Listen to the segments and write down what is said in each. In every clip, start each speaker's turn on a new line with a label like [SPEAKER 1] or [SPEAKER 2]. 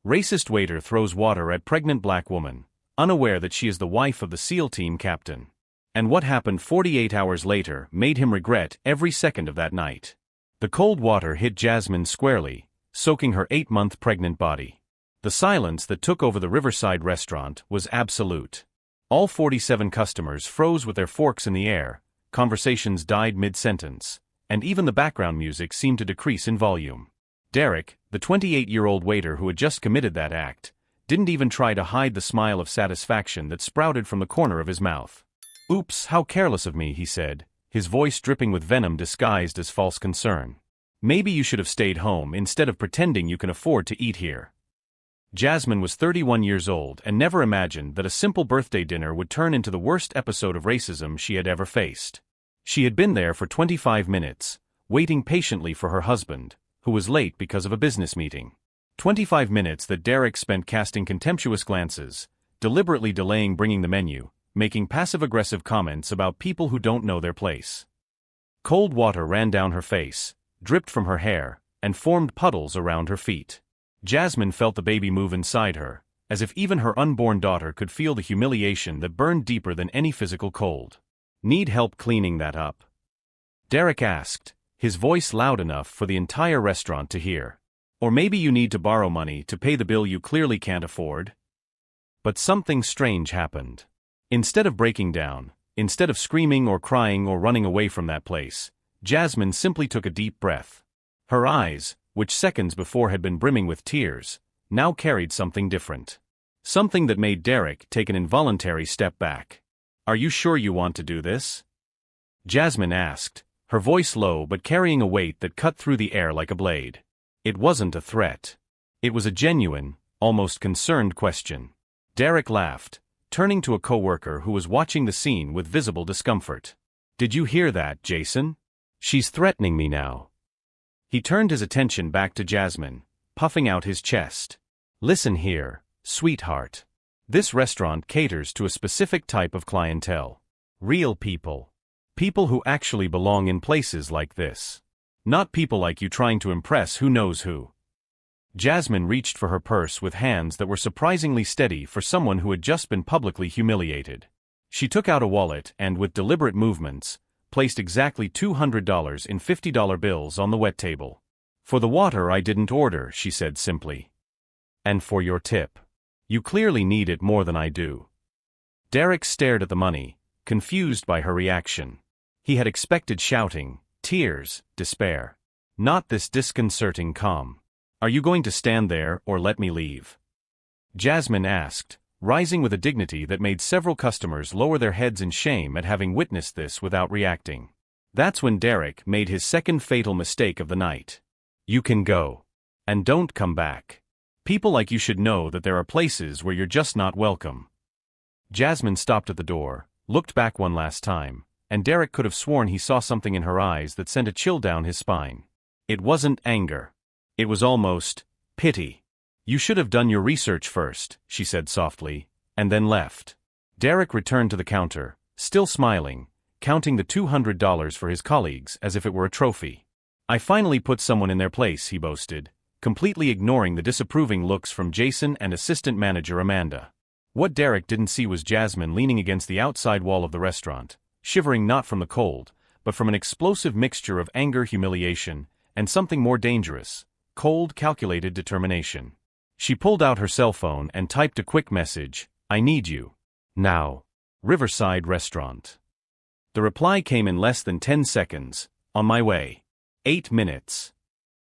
[SPEAKER 1] Racist waiter throws water at pregnant black woman, unaware that she is the wife of the SEAL team captain. And what happened 48 hours later made him regret every second of that night. The cold water hit Jasmine squarely, soaking her 8-month pregnant body. The silence that took over the Riverside restaurant was absolute. All 47 customers froze with their forks in the air, conversations died mid-sentence, and even the background music seemed to decrease in volume. Derek, the 28-year-old waiter who had just committed that act, didn't even try to hide the smile of satisfaction that sprouted from the corner of his mouth. "Oops, how careless of me," he said, his voice dripping with venom disguised as false concern. "Maybe you should have stayed home instead of pretending you can afford to eat here." Jasmine was 31 years old and never imagined that a simple birthday dinner would turn into the worst episode of racism she had ever faced. She had been there for 25 minutes, waiting patiently for her husband, who was late because of a business meeting. 25 minutes that Derek spent casting contemptuous glances, deliberately delaying bringing the menu, making passive-aggressive comments about people who don't know their place. Cold water ran down her face, dripped from her hair, and formed puddles around her feet. Jasmine felt the baby move inside her, as if even her unborn daughter could feel the humiliation that burned deeper than any physical cold. "Need help cleaning that up?" Derek asked, his voice loud enough for the entire restaurant to hear. "Or maybe you need to borrow money to pay the bill you clearly can't afford?" But something strange happened. Instead of breaking down, instead of screaming or crying or running away from that place, Jasmine simply took a deep breath. Her eyes, which seconds before had been brimming with tears, now carried something different. Something that made Derek take an involuntary step back. "Are you sure you want to do this?" Jasmine asked, her voice low but carrying a weight that cut through the air like a blade. It wasn't a threat. It was a genuine, almost concerned question. Derek laughed, turning to a coworker who was watching the scene with visible discomfort. "Did you hear that, Jason? She's threatening me now." He turned his attention back to Jasmine, puffing out his chest. "Listen here, sweetheart. This restaurant caters to a specific type of clientele. Real people. People who actually belong in places like this. Not people like you trying to impress who knows who." Jasmine reached for her purse with hands that were surprisingly steady for someone who had just been publicly humiliated. She took out a wallet and, with deliberate movements, placed exactly $200 in $50 bills on the wet table. "For the water I didn't order," she said simply. "And for your tip. You clearly need it more than I do." Derek stared at the money, confused by her reaction. He had expected shouting, tears, despair. Not this disconcerting calm. "Are you going to stand there or let me leave?" Jasmine asked, rising with a dignity that made several customers lower their heads in shame at having witnessed this without reacting. That's when Derek made his second fatal mistake of the night. "You can go. And don't come back. People like you should know that there are places where you're just not welcome." Jasmine stopped at the door, looked back one last time, and Derek could have sworn he saw something in her eyes that sent a chill down his spine. It wasn't anger. It was almost pity. "You should have done your research first," she said softly, and then left. Derek returned to the counter, still smiling, counting the $200 for his colleagues as if it were a trophy. "I finally put someone in their place," he boasted, completely ignoring the disapproving looks from Jason and assistant manager Amanda. What Derek didn't see was Jasmine leaning against the outside wall of the restaurant, shivering not from the cold, but from an explosive mixture of anger, humiliation, and something more dangerous, cold, calculated determination. She pulled out her cell phone and typed a quick message, "I need you. Now. Riverside Restaurant." The reply came in less than 10 seconds, "On my way. 8 minutes."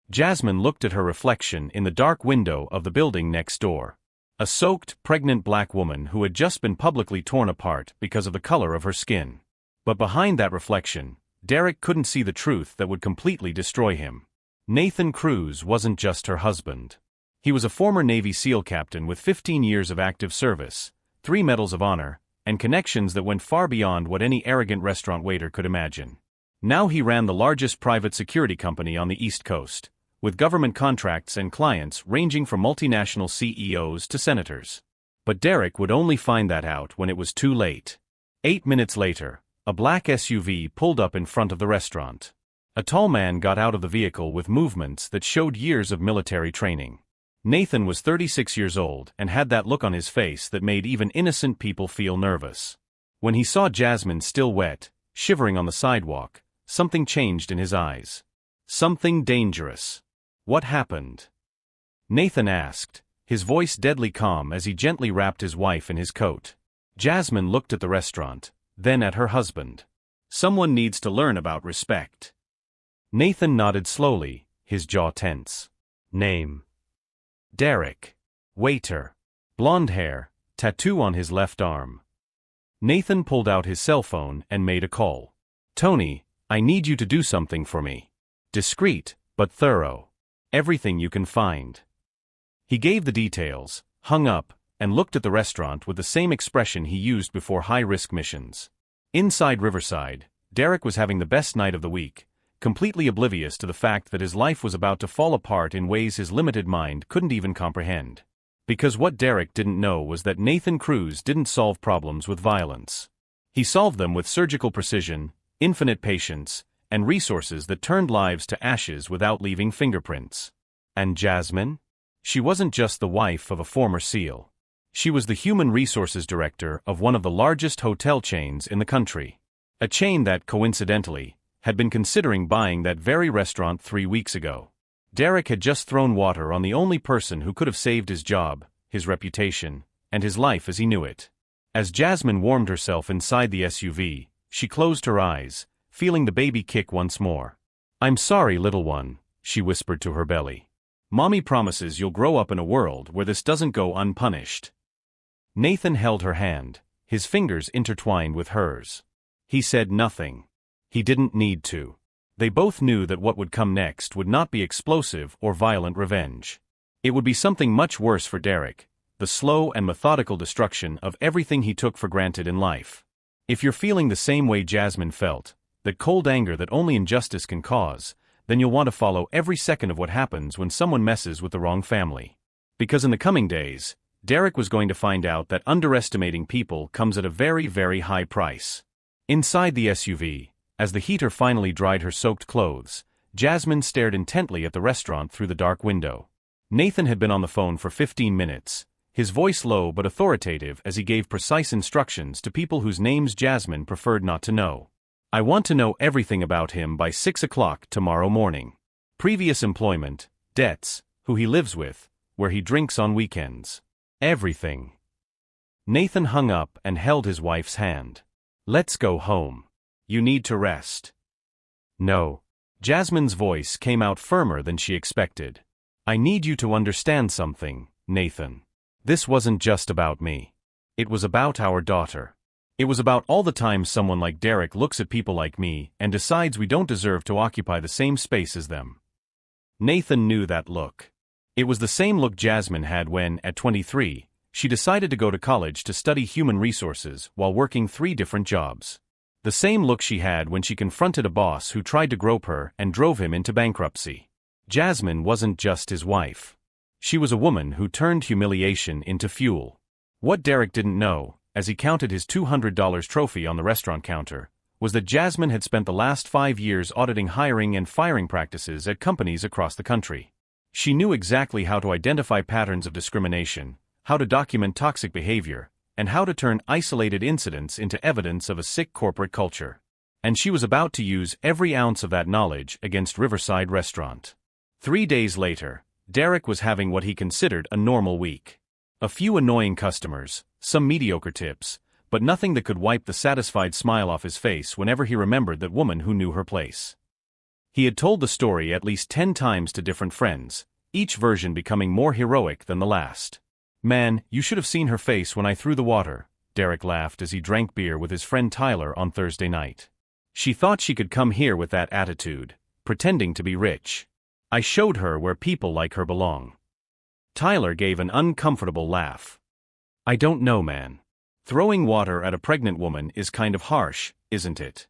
[SPEAKER 1] Jasmine looked at her reflection in the dark window of the building next door. A soaked, pregnant black woman who had just been publicly torn apart because of the color of her skin. But behind that reflection, Derek couldn't see the truth that would completely destroy him. Nathan Cruz wasn't just her husband. He was a former Navy SEAL captain with 15 years of active service, 3 medals of honor, and connections that went far beyond what any arrogant restaurant waiter could imagine. Now he ran the largest private security company on the East Coast, with government contracts and clients ranging from multinational CEOs to senators. But Derek would only find that out when it was too late. 8 minutes later, a black SUV pulled up in front of the restaurant. A tall man got out of the vehicle with movements that showed years of military training. Nathan was 36 years old and had that look on his face that made even innocent people feel nervous. When he saw Jasmine still wet, shivering on the sidewalk, something changed in his eyes. Something dangerous. What happened? Nathan asked, his voice deadly calm as he gently wrapped his wife in his coat. Jasmine looked at the restaurant, then at her husband. Someone needs to learn about respect. Nathan nodded slowly, his jaw tense. Name? Derek. Waiter. Blonde hair, tattoo on his left arm. Nathan pulled out his cell phone and made a call. Tony, I need you to do something for me. Discreet, but thorough. Everything you can find. He gave the details, hung up, and looked at the restaurant with the same expression he used before high-risk missions. Inside Riverside, Derek was having the best night of the week, completely oblivious to the fact that his life was about to fall apart in ways his limited mind couldn't even comprehend. Because what Derek didn't know was that Nathan Cruz didn't solve problems with violence. He solved them with surgical precision, infinite patience, and resources that turned lives to ashes without leaving fingerprints. And Jasmine? She wasn't just the wife of a former SEAL. She was the human resources director of one of the largest hotel chains in the country. A chain that, coincidentally, had been considering buying that very restaurant 3 weeks ago. Derek had just thrown water on the only person who could have saved his job, his reputation, and his life as he knew it. As Jasmine warmed herself inside the SUV, she closed her eyes, feeling the baby kick once more. I'm sorry, little one, she whispered to her belly. Mommy promises you'll grow up in a world where this doesn't go unpunished. Nathan held her hand, his fingers intertwined with hers. He said nothing. He didn't need to. They both knew that what would come next would not be explosive or violent revenge. It would be something much worse for Derek, the slow and methodical destruction of everything he took for granted in life. If you're feeling the same way Jasmine felt, that cold anger that only injustice can cause, then you'll want to follow every second of what happens when someone messes with the wrong family. Because in the coming days, Derek was going to find out that underestimating people comes at a very, very high price. Inside the SUV, as the heater finally dried her soaked clothes, Jasmine stared intently at the restaurant through the dark window. Nathan had been on the phone for 15 minutes, his voice low but authoritative as he gave precise instructions to people whose names Jasmine preferred not to know. I want to know everything about him by 6 o'clock tomorrow morning. Previous employment, debts, who he lives with, where he drinks on weekends. Everything. Nathan hung up and held his wife's hand. Let's go home. You need to rest. No. Jasmine's voice came out firmer than she expected. I need you to understand something, Nathan. This wasn't just about me. It was about our daughter. It was about all the times someone like Derek looks at people like me and decides we don't deserve to occupy the same space as them. Nathan knew that look. It was the same look Jasmine had when, at 23, she decided to go to college to study human resources while working 3 different jobs. The same look she had when she confronted a boss who tried to grope her and drove him into bankruptcy. Jasmine wasn't just his wife. She was a woman who turned humiliation into fuel. What Derek didn't know, as he counted his $200 trophy on the restaurant counter, was that Jasmine had spent the last 5 years auditing hiring and firing practices at companies across the country. She knew exactly how to identify patterns of discrimination, how to document toxic behavior, and how to turn isolated incidents into evidence of a sick corporate culture. And she was about to use every ounce of that knowledge against Riverside Restaurant. 3 days later, Derek was having what he considered a normal week. A few annoying customers, some mediocre tips, but nothing that could wipe the satisfied smile off his face whenever he remembered that woman who knew her place. He had told the story at least 10 times to different friends, each version becoming more heroic than the last. Man, you should have seen her face when I threw the water, Derek laughed as he drank beer with his friend Tyler on Thursday night. She thought she could come here with that attitude, pretending to be rich. I showed her where people like her belong. Tyler gave an uncomfortable laugh. I don't know, man. Throwing water at a pregnant woman is kind of harsh, isn't it?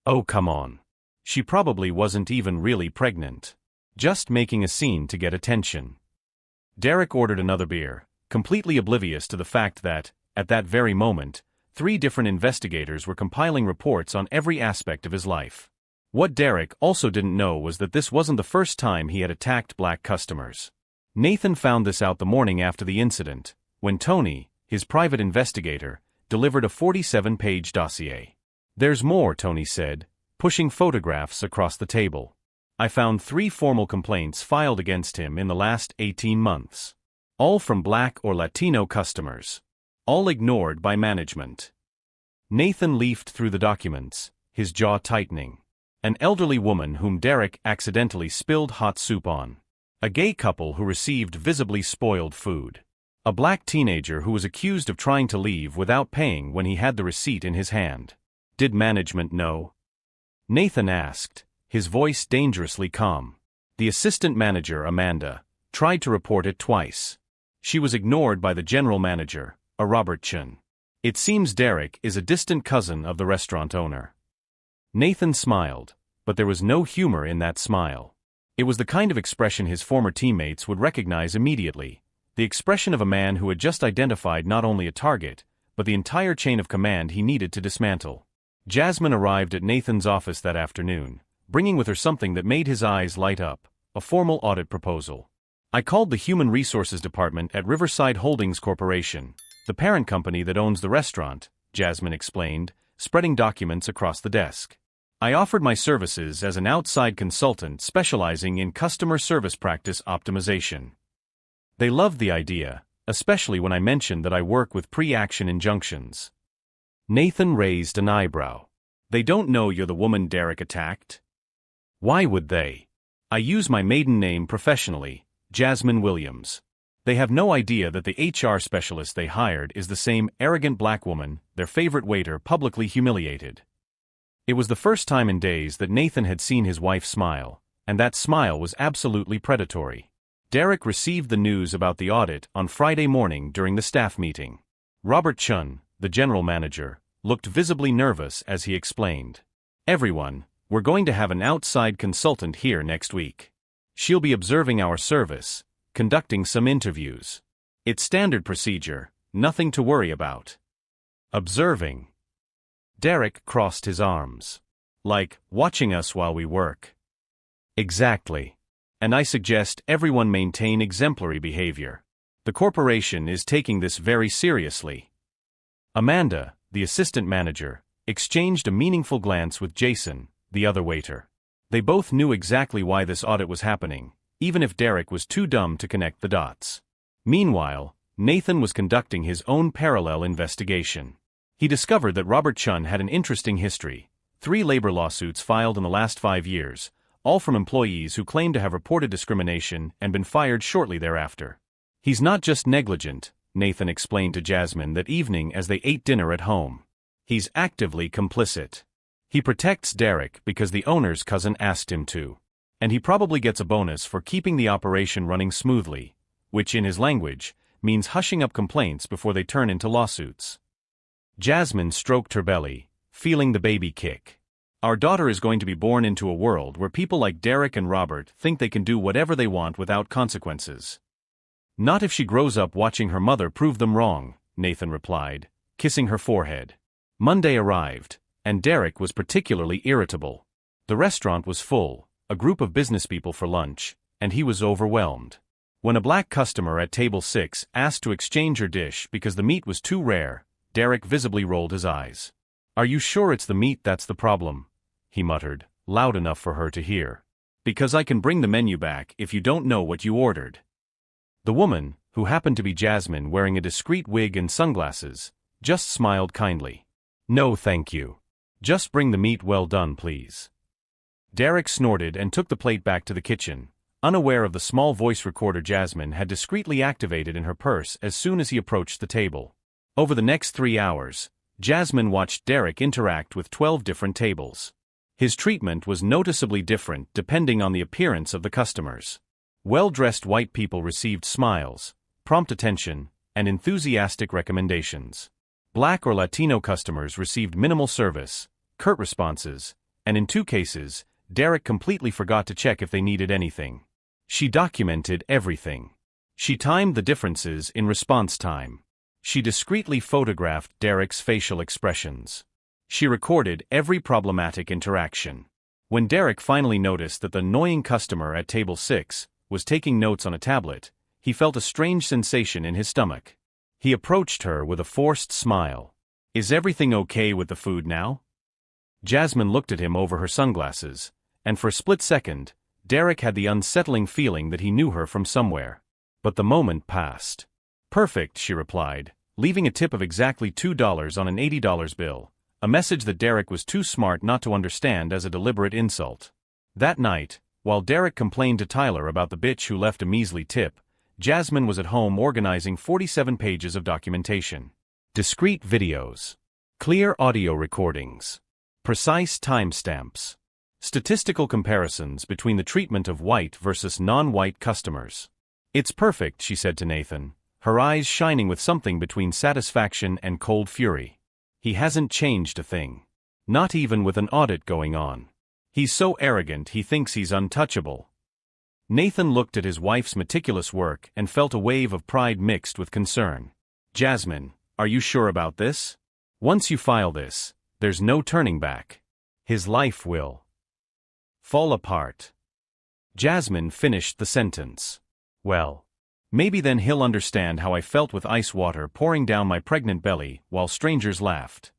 [SPEAKER 1] Oh, come on. She probably wasn't even really pregnant. Just making a scene to get attention. Derek ordered another beer, completely oblivious to the fact that, at that very moment, 3 different investigators were compiling reports on every aspect of his life. What Derek also didn't know was that this wasn't the first time he had attacked black customers. Nathan found this out the morning after the incident, when Tony, his private investigator, delivered a 47-page dossier. "There's more," Tony said, pushing photographs across the table. "I found 3 formal complaints filed against him in the last 18 months. All from Black or Latino customers. All ignored by management." Nathan leafed through the documents, his jaw tightening. An elderly woman whom Derek accidentally spilled hot soup on. A gay couple who received visibly spoiled food. A black teenager who was accused of trying to leave without paying when he had the receipt in his hand. Did management know? Nathan asked, his voice dangerously calm. The assistant manager, Amanda, tried to report it twice. She was ignored by the general manager, a Robert Chun. It seems Derek is a distant cousin of the restaurant owner. Nathan smiled, but there was no humor in that smile. It was the kind of expression his former teammates would recognize immediately, the expression of a man who had just identified not only a target, but the entire chain of command he needed to dismantle. Jasmine arrived at Nathan's office that afternoon, bringing with her something that made his eyes light up, a formal audit proposal. "I called the Human Resources Department at Riverside Holdings Corporation, the parent company that owns the restaurant," Jasmine explained, spreading documents across the desk. "I offered my services as an outside consultant specializing in customer service practice optimization. They loved the idea, especially when I mentioned that I work with pre-action injunctions." Nathan raised an eyebrow. "They don't know you're the woman Derek attacked?" "Why would they? I use my maiden name professionally, Jasmine Williams. They have no idea that the HR specialist they hired is the same arrogant black woman their favorite waiter publicly humiliated." It was the first time in days that Nathan had seen his wife smile, and that smile was absolutely predatory. Derek received the news about the audit on Friday morning during the staff meeting. Robert Chun, the general manager, looked visibly nervous as he explained. "Everyone, we're going to have an outside consultant here next week. She'll be observing our service, conducting some interviews. It's standard procedure, nothing to worry about." "Observing?" Derek crossed his arms. "Like, watching us while we work?" "Exactly. And I suggest everyone maintain exemplary behavior. The corporation is taking this very seriously." Amanda, the assistant manager, exchanged a meaningful glance with Jason, the other waiter. They both knew exactly why this audit was happening, even if Derek was too dumb to connect the dots. Meanwhile, Nathan was conducting his own parallel investigation. He discovered that Robert Chun had an interesting history, 3 labor lawsuits filed in the last 5 years, all from employees who claimed to have reported discrimination and been fired shortly thereafter. "He's not just negligent," Nathan explained to Jasmine that evening as they ate dinner at home. "He's actively complicit. He protects Derek because the owner's cousin asked him to. And he probably gets a bonus for keeping the operation running smoothly, which in his language, means hushing up complaints before they turn into lawsuits." Jasmine stroked her belly, feeling the baby kick. "Our daughter is going to be born into a world where people like Derek and Robert think they can do whatever they want without consequences." "Not if she grows up watching her mother prove them wrong," Nathan replied, kissing her forehead. Monday arrived, and Derek was particularly irritable. The restaurant was full, a group of businesspeople for lunch, and he was overwhelmed. When a black customer at table 6 asked to exchange her dish because the meat was too rare, Derek visibly rolled his eyes. "Are you sure it's the meat that's the problem?" he muttered, loud enough for her to hear. "Because I can bring the menu back if you don't know what you ordered." The woman, who happened to be Jasmine wearing a discreet wig and sunglasses, just smiled kindly. "No thank you. Just bring the meat well done please." Derek snorted and took the plate back to the kitchen, unaware of the small voice recorder Jasmine had discreetly activated in her purse as soon as he approached the table. Over the next 3 hours, Jasmine watched Derek interact with 12 different tables. His treatment was noticeably different depending on the appearance of the customers. Well-dressed white people received smiles, prompt attention, and enthusiastic recommendations. Black or Latino customers received minimal service, curt responses, and in 2 cases, Derek completely forgot to check if they needed anything. She documented everything. She timed the differences in response time. She discreetly photographed Derek's facial expressions. She recorded every problematic interaction. When Derek finally noticed that the annoying customer at table 6 was taking notes on a tablet, he felt a strange sensation in his stomach. He approached her with a forced smile. "Is everything okay with the food now?" Jasmine looked at him over her sunglasses, and for a split second, Derek had the unsettling feeling that he knew her from somewhere. But the moment passed. "Perfect," she replied, leaving a tip of exactly $2 on an $80 bill, a message that Derek was too smart not to understand as a deliberate insult. That night, while Derek complained to Tyler about the bitch who left a measly tip, Jasmine was at home organizing 47 pages of documentation. Discrete videos. Clear audio recordings. Precise timestamps. Statistical comparisons between the treatment of white versus non-white customers. "It's perfect," she said to Nathan, her eyes shining with something between satisfaction and cold fury. "He hasn't changed a thing. Not even with an audit going on. He's so arrogant he thinks he's untouchable." Nathan looked at his wife's meticulous work and felt a wave of pride mixed with concern. "Jasmine, are you sure about this? Once you file this, there's no turning back. His life will fall apart." Jasmine finished the sentence. "Well, maybe then he'll understand how I felt with ice water pouring down my pregnant belly while strangers laughed."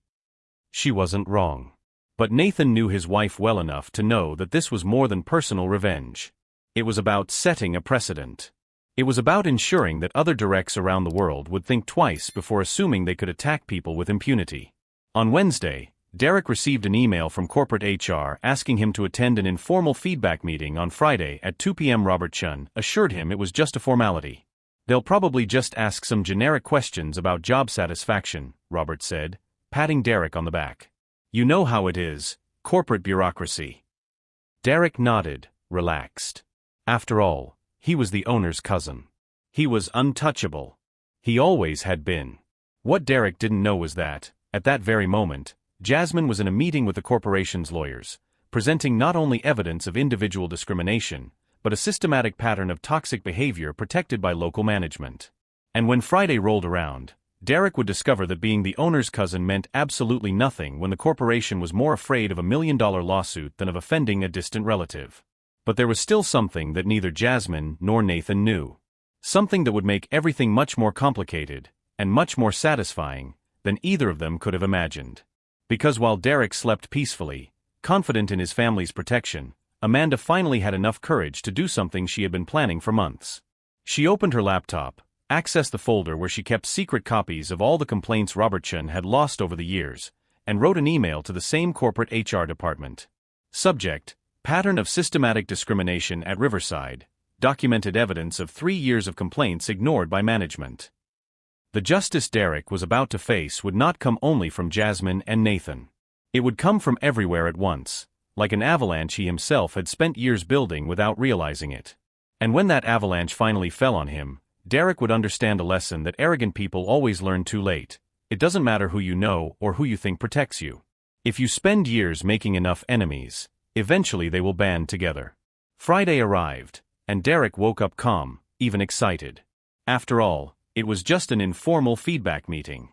[SPEAKER 1] She wasn't wrong. But Nathan knew his wife well enough to know that this was more than personal revenge. It was about setting a precedent. It was about ensuring that other directs around the world would think twice before assuming they could attack people with impunity. On Wednesday, Derek received an email from corporate HR asking him to attend an informal feedback meeting on Friday at 2 p.m. Robert Chun assured him it was just a formality. "They'll probably just ask some generic questions about job satisfaction," Robert said, patting Derek on the back. "You know how it is, corporate bureaucracy." Derek nodded, relaxed. After all, he was the owner's cousin. He was untouchable. He always had been. What Derek didn't know was that, at that very moment, Jasmine was in a meeting with the corporation's lawyers, presenting not only evidence of individual discrimination, but a systematic pattern of toxic behavior protected by local management. And when Friday rolled around, Derek would discover that being the owner's cousin meant absolutely nothing when the corporation was more afraid of a $1 million lawsuit than of offending a distant relative. But there was still something that neither Jasmine nor Nathan knew. Something that would make everything much more complicated, and much more satisfying, than either of them could have imagined. Because while Derek slept peacefully, confident in his family's protection, Amanda finally had enough courage to do something she had been planning for months. She opened her laptop, accessed the folder where she kept secret copies of all the complaints Robert Chun had lost over the years, and wrote an email to the same corporate HR department. Subject: Pattern of systematic discrimination at Riverside, documented evidence of 3 years of complaints ignored by management. The justice Derek was about to face would not come only from Jasmine and Nathan. It would come from everywhere at once, like an avalanche he himself had spent years building without realizing it. And when that avalanche finally fell on him, Derek would understand a lesson that arrogant people always learn too late. It doesn't matter who you know or who you think protects you. If you spend years making enough enemies, eventually they will band together. Friday arrived, and Derek woke up calm, even excited. After all, it was just an informal feedback meeting.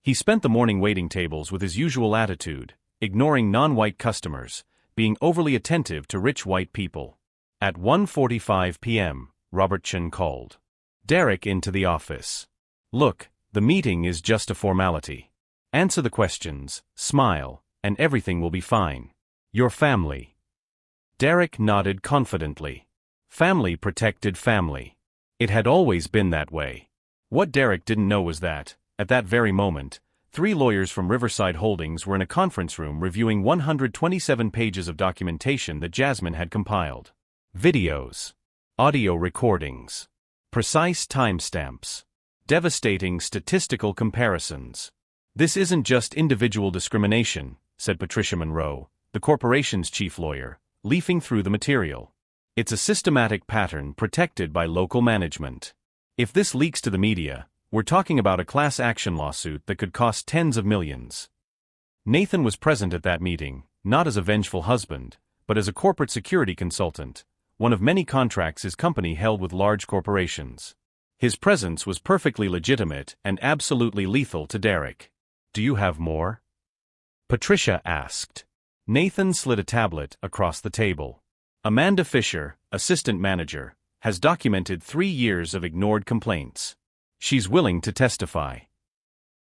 [SPEAKER 1] He spent the morning waiting tables with his usual attitude, ignoring non-white customers, being overly attentive to rich white people. At 1:45 p.m., Robert Chun called Derek into the office. "Look, the meeting is just a formality. Answer the questions, smile, and everything will be fine. Your family." Derek nodded confidently. Family protected family. It had always been that way. What Derek didn't know was that, at that very moment, 3 lawyers from Riverside Holdings were in a conference room reviewing 127 pages of documentation that Jasmine had compiled. Videos. Audio recordings. Precise timestamps. Devastating statistical comparisons. "This isn't just individual discrimination," said Patricia Monroe, the corporation's chief lawyer, leafing through the material. "It's a systematic pattern protected by local management. If this leaks to the media, we're talking about a class action lawsuit that could cost tens of millions." Nathan was present at that meeting, not as a vengeful husband, but as a corporate security consultant, one of many contracts his company held with large corporations. His presence was perfectly legitimate and absolutely lethal to Derek. "Do you have more?" Patricia asked. Nathan slid a tablet across the table. Amanda Fisher, assistant manager, has documented 3 years of ignored complaints. She's willing to testify.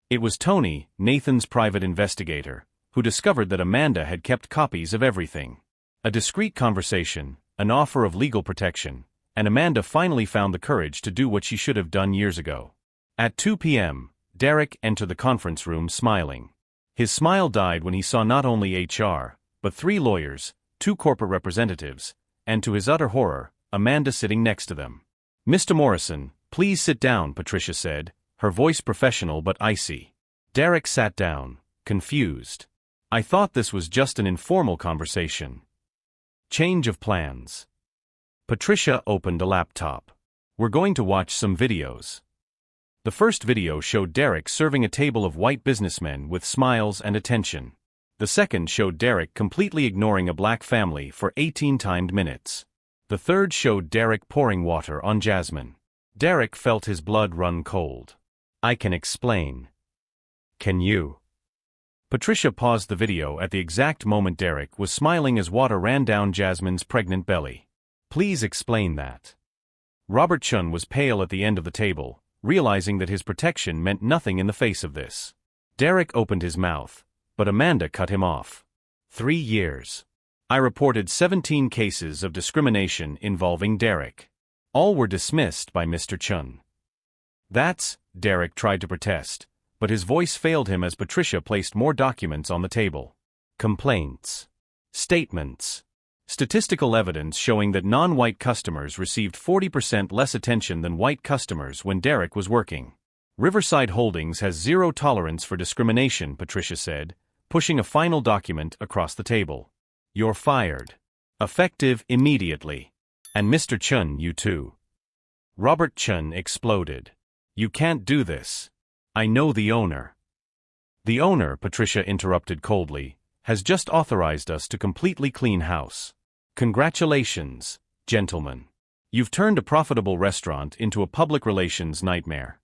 [SPEAKER 1] It was Tony, Nathan's private investigator, who discovered that Amanda had kept copies of everything. A discreet conversation, an offer of legal protection, and Amanda finally found the courage to do what she should have done years ago. At 2 p.m., Derek entered the conference room smiling. His smile died when he saw not only HR, but 3 lawyers, 2 corporate representatives, and to his utter horror, Amanda sitting next to them. "Mr. Morrison, please sit down," Patricia said, her voice professional but icy. Derek sat down, confused. "I thought this was just an informal conversation." Change of plans. Patricia opened a laptop. "We're going to watch some videos." The first video showed Derek serving a table of white businessmen with smiles and attention. The second showed Derek completely ignoring a black family for 18 timed minutes. The third showed Derek pouring water on Jasmine. Derek felt his blood run cold. "I can explain." "Can you?" Patricia paused the video at the exact moment Derek was smiling as water ran down Jasmine's pregnant belly. "Please explain that." Robert Chun was pale at the end of the table, realizing that his protection meant nothing in the face of this. Derek opened his mouth, but Amanda cut him off. 3 years. I reported 17 cases of discrimination involving Derek. All were dismissed by Mr. Chun. Derek tried to protest, but his voice failed him as Patricia placed more documents on the table. Complaints. Statements. Statistical evidence showing that non-white customers received 40% less attention than white customers when Derek was working. Riverside Holdings has zero tolerance for discrimination, Patricia said, pushing a final document across the table. "You're fired. Effective immediately. And Mr. Chun, you too." Robert Chun exploded. "You can't do this. I know the owner." "The owner," Patricia interrupted coldly, "has just authorized us to completely clean house. Congratulations, gentlemen. You've turned a profitable restaurant into a public relations nightmare."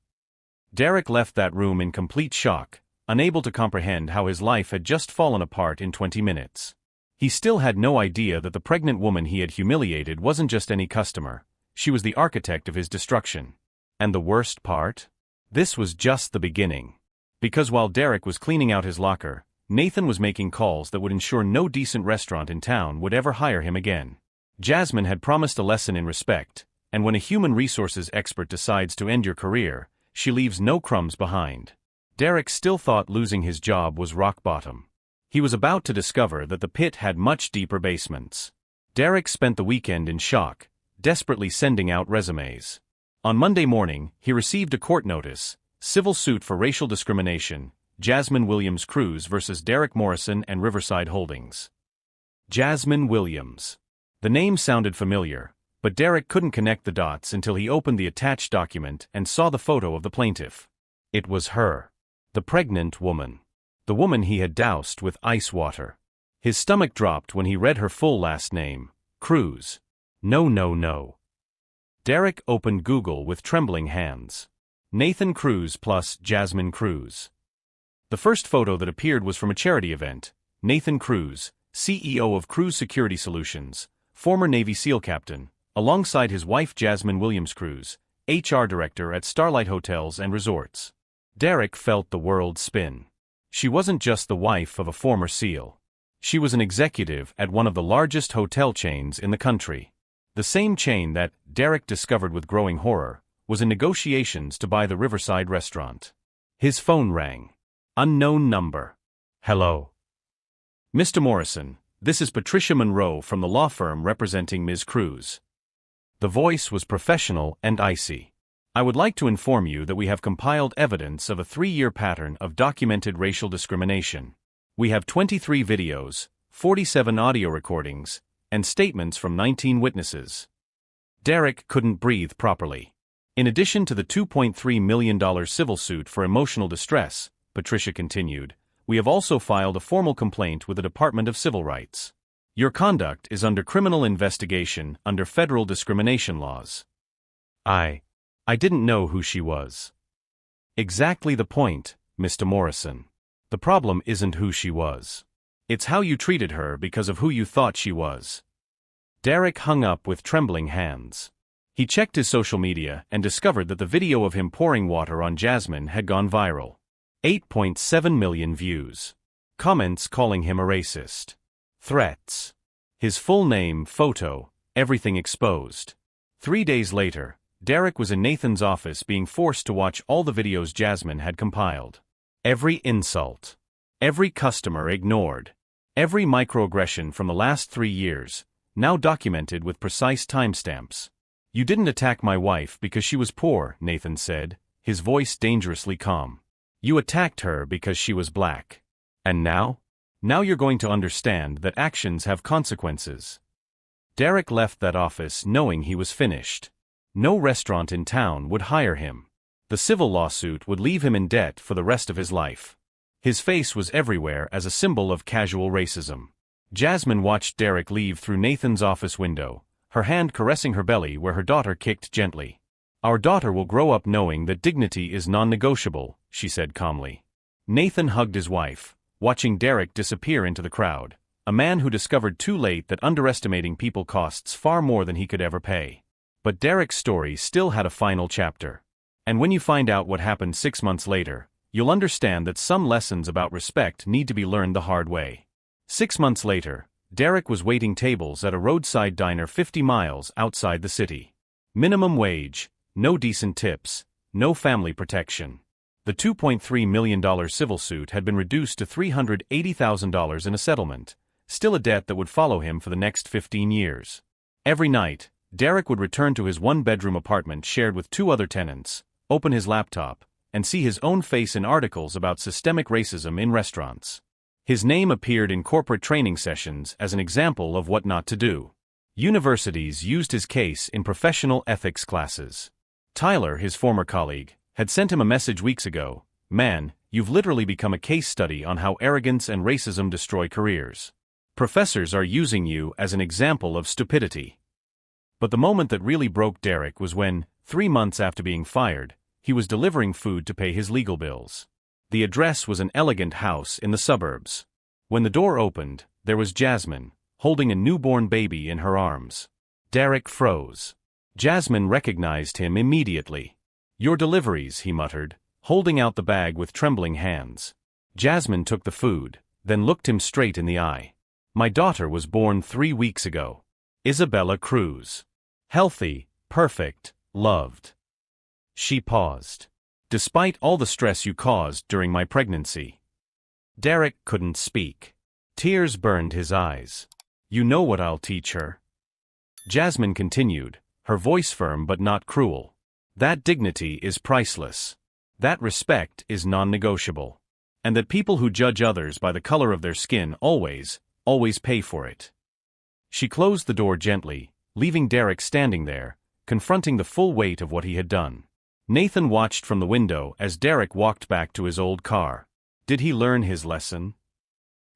[SPEAKER 1] Derek left that room in complete shock, unable to comprehend how his life had just fallen apart in 20 minutes. He still had no idea that the pregnant woman he had humiliated wasn't just any customer, she was the architect of his destruction. And the worst part? This was just the beginning. Because while Derek was cleaning out his locker, Nathan was making calls that would ensure no decent restaurant in town would ever hire him again. Jasmine had promised a lesson in respect, and when a human resources expert decides to end your career, she leaves no crumbs behind. Derek still thought losing his job was rock bottom. He was about to discover that the pit had much deeper basements. Derek spent the weekend in shock, desperately sending out resumes. On Monday morning, he received a court notice, civil suit for racial discrimination, Jasmine Williams Cruz versus Derek Morrison and Riverside Holdings. Jasmine Williams. The name sounded familiar, but Derek couldn't connect the dots until he opened the attached document and saw the photo of the plaintiff. It was her. The pregnant woman. The woman he had doused with ice water. His stomach dropped when he read her full last name, Cruz. No. Derek opened Google with trembling hands. Nathan Cruz plus Jasmine Cruz. The first photo that appeared was from a charity event. Nathan Cruz, CEO of Cruz Security Solutions, former Navy SEAL captain, alongside his wife Jasmine Williams Cruz, HR director at Starlight Hotels and Resorts. Derek felt the world spin. She wasn't just the wife of a former SEAL. She was an executive at one of the largest hotel chains in the country. The same chain that, Derek discovered with growing horror, was in negotiations to buy the Riverside restaurant. His phone rang. Unknown number. "Hello. Mr. Morrison, this is Patricia Monroe from the law firm representing Ms. Cruz." The voice was professional and icy. "I would like to inform you that we have compiled evidence of a 3-year pattern of documented racial discrimination. We have 23 videos, 47 audio recordings, and statements from 19 witnesses." Derek couldn't breathe properly. "In addition to the $2.3 million civil suit for emotional distress," Patricia continued, "we have also filed a formal complaint with the Department of Civil Rights. Your conduct is under criminal investigation under federal discrimination laws." I didn't know who she was." "Exactly the point, Mr. Morrison. The problem isn't who she was. It's how you treated her because of who you thought she was." Derek hung up with trembling hands. He checked his social media and discovered that the video of him pouring water on Jasmine had gone viral. 8.7 million views. Comments calling him a racist. Threats. His full name, photo, everything exposed. 3 days later, Derek was in Nathan's office being forced to watch all the videos Jasmine had compiled. Every insult. Every customer ignored. Every microaggression from the last 3 years, now documented with precise timestamps. "You didn't attack my wife because she was poor," Nathan said, his voice dangerously calm. "You attacked her because she was black. And now? Now you're going to understand that actions have consequences." Derek left that office knowing he was finished. No restaurant in town would hire him. The civil lawsuit would leave him in debt for the rest of his life. His face was everywhere as a symbol of casual racism. Jasmine watched Derek leave through Nathan's office window, her hand caressing her belly where her daughter kicked gently. "Our daughter will grow up knowing that dignity is non-negotiable," she said calmly. Nathan hugged his wife, watching Derek disappear into the crowd, a man who discovered too late that underestimating people costs far more than he could ever pay. But Derek's story still had a final chapter. And when you find out what happened 6 months later, you'll understand that some lessons about respect need to be learned the hard way. 6 months later, Derek was waiting tables at a roadside diner 50 miles outside the city. Minimum wage, no decent tips, no family protection. The $2.3 million civil suit had been reduced to $380,000 in a settlement, still a debt that would follow him for the next 15 years. Every night, Derek would return to his one-bedroom apartment shared with 2 other tenants, open his laptop, and see his own face in articles about systemic racism in restaurants. His name appeared in corporate training sessions as an example of what not to do. Universities used his case in professional ethics classes. Tyler, his former colleague, had sent him a message weeks ago: "Man, you've literally become a case study on how arrogance and racism destroy careers. Professors are using you as an example of stupidity." But the moment that really broke Derek was when, 3 months after being fired, he was delivering food to pay his legal bills. The address was an elegant house in the suburbs. When the door opened, there was Jasmine, holding a newborn baby in her arms. Derek froze. Jasmine recognized him immediately. "Your deliveries," he muttered, holding out the bag with trembling hands. Jasmine took the food, then looked him straight in the eye. "My daughter was born 3 weeks ago. Isabella Cruz. Healthy, perfect, loved." She paused. "Despite all the stress you caused during my pregnancy." Derek couldn't speak. Tears burned his eyes. "You know what I'll teach her." Jasmine continued, her voice firm but not cruel. "That dignity is priceless. That respect is non-negotiable. And that people who judge others by the color of their skin always pay for it." She closed the door gently, leaving Derek standing there, confronting the full weight of what he had done. Nathan watched from the window as Derek walked back to his old car. Did he learn his lesson?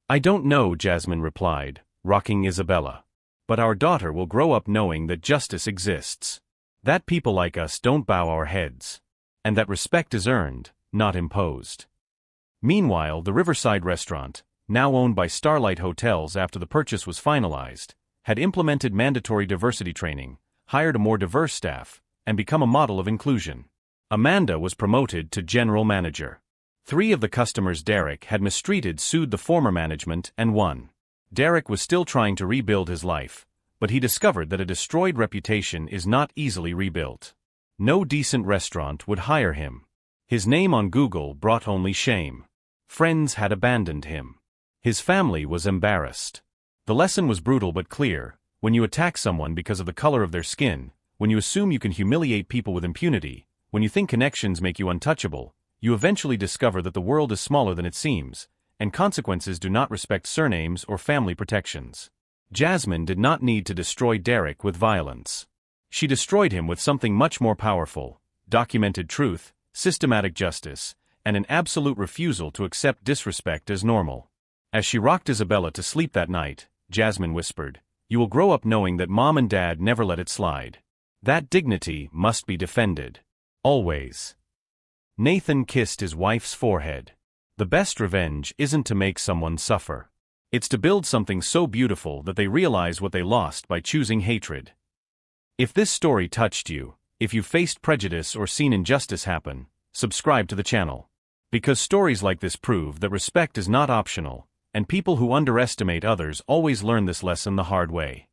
[SPEAKER 1] "I don't know," Jasmine replied, rocking Isabella. "But our daughter will grow up knowing that justice exists. That people like us don't bow our heads. And that respect is earned, not imposed." Meanwhile, the Riverside restaurant, now owned by Starlight Hotels after the purchase was finalized, had implemented mandatory diversity training, hired a more diverse staff, and become a model of inclusion. Amanda was promoted to general manager. 3 of the customers Derek had mistreated sued the former management and won. Derek was still trying to rebuild his life, but he discovered that a destroyed reputation is not easily rebuilt. No decent restaurant would hire him. His name on Google brought only shame. Friends had abandoned him. His family was embarrassed. The lesson was brutal but clear: when you attack someone because of the color of their skin, when you assume you can humiliate people with impunity, when you think connections make you untouchable, you eventually discover that the world is smaller than it seems, and consequences do not respect surnames or family protections. Jasmine did not need to destroy Derek with violence. She destroyed him with something much more powerful: documented truth, systematic justice, and an absolute refusal to accept disrespect as normal. As she rocked Isabella to sleep that night, Jasmine whispered, "You will grow up knowing that Mom and Dad never let it slide. That dignity must be defended. Always." Nathan kissed his wife's forehead. The best revenge isn't to make someone suffer. It's to build something so beautiful that they realize what they lost by choosing hatred. If this story touched you, if you faced prejudice or seen injustice happen, subscribe to the channel. Because stories like this prove that respect is not optional, and people who underestimate others always learn this lesson the hard way.